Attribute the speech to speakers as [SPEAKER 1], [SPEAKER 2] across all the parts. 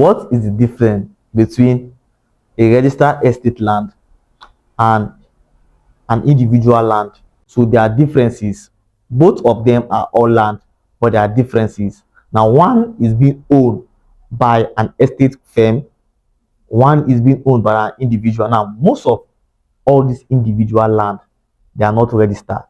[SPEAKER 1] What is the difference between a registered estate land and an individual land? So there are differences. Both of them are all land, but there are differences. Now, one is being owned by an estate firm, one is being owned by an individual. Now, most of all these individual land, they are not registered.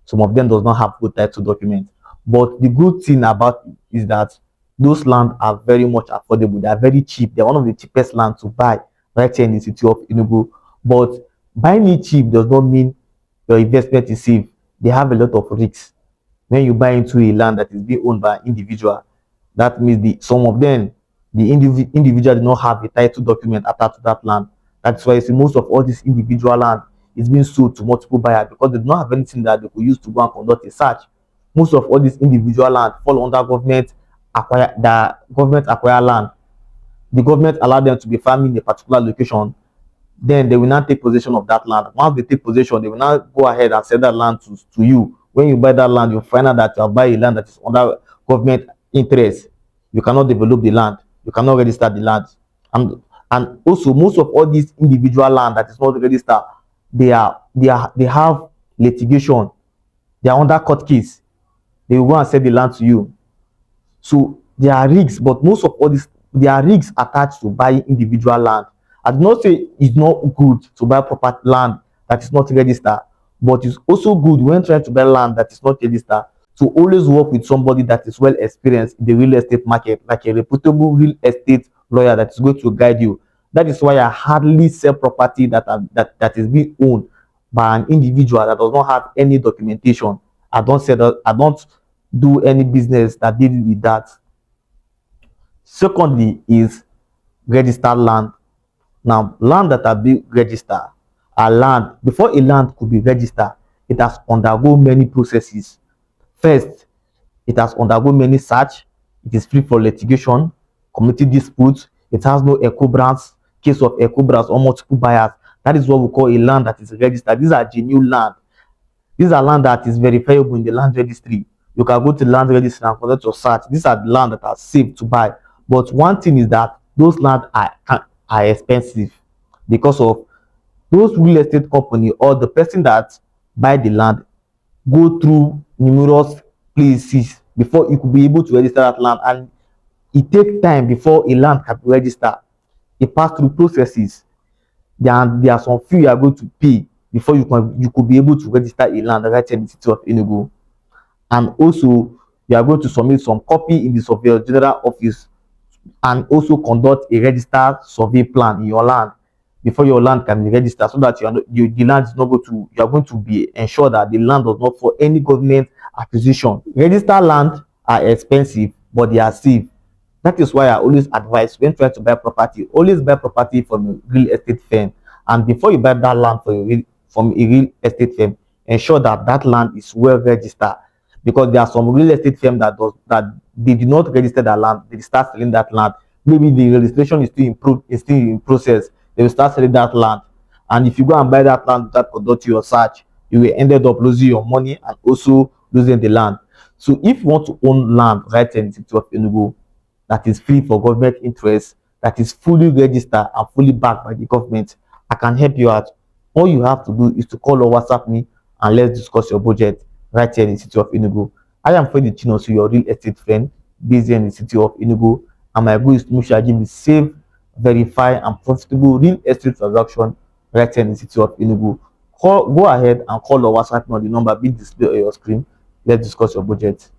[SPEAKER 1] Some of them does not have good title document. But the good thing about it is that those land are very much affordable. They are very cheap. They're one of the cheapest land to buy right here in the city of Enugu. But buying it cheap does not mean your investment is safe. They have a lot of risks. When you buy into a land that is being owned by an individual, that means some of them, the individual did not have a title document attached to that land. That's why you see most of all this individual land is being sold to multiple buyers because they do not have anything that they could use to go and conduct a search. Most of all this individual land fall under government acquire land. The government allow them to be farming in a particular location. Then they will not take possession of that land. Once they take possession, they will not go ahead and sell that land to you. When you buy that land, you find out that you are buying a land that is under government interest. You cannot develop the land. You cannot register the land. And also most of all these individual land that is not registered, they have litigation. They are under court case. They will go and sell the land to you. So there are risks, but most of all this, there are risks attached to buying individual land. I do not say it's not good to buy proper land that is not registered, but it's also good when trying to buy land that is not registered to always work with somebody that is well experienced in the real estate market, like a reputable real estate lawyer that is going to guide you. That is why I hardly sell property that is being owned by an individual that does not have any documentation. I don't say that. I don't do any business that deals with that. Secondly is registered land. Now, land that are being registered are land. Before a land could be registered, it has undergone many processes. First, it has undergone many search. It is free for litigation, community disputes. It has no encumbrance, case of encumbrance or multiple buyers. That is what we call a land that is registered. These are genuine land. These are land that is verifiable in the land registry. You can go to the land registry and conduct your search. These are the land that are safe to buy. But one thing is that those land are expensive because of those real estate company or the person that buy the land go through numerous places before you could be able to register that land, and it takes time before a land can be registered. It pass through processes. There are some fee you are going to pay before you could be able to register a land right in the city of Enugu. And also you are going to submit some copy in the surveyor general office and also conduct a registered survey plan in your land before your land can be registered, so that the land is not going to, you are going to be ensure that the land does not for any government acquisition. Registered land are expensive, but they are safe. That is why I always advise when trying to buy property, always buy property from a real estate firm. And before you buy that land from a real estate firm, ensure that that land is well registered, because there are some real estate firms that they do not register that land. They start selling that land. Maybe the registration is still in process. They will start selling that land, and if you go and buy that land without conducting your search, you will end up losing your money and also losing the land. So if you want to own land right in the city of Enugu that is free for government interest, that is fully registered and fully backed by the government, I can help you out. All you have to do is to call or WhatsApp me and let's discuss your budget right here in the city of Enugu. I am Freddy Chinosu, your real estate friend based in the city of Enugu, and my goal is to make sure I give you safe, verify, and profitable real estate transaction right here in the city of Enugu. Go ahead and call or WhatsApp me on the number being displayed on your screen. Let's discuss your budget.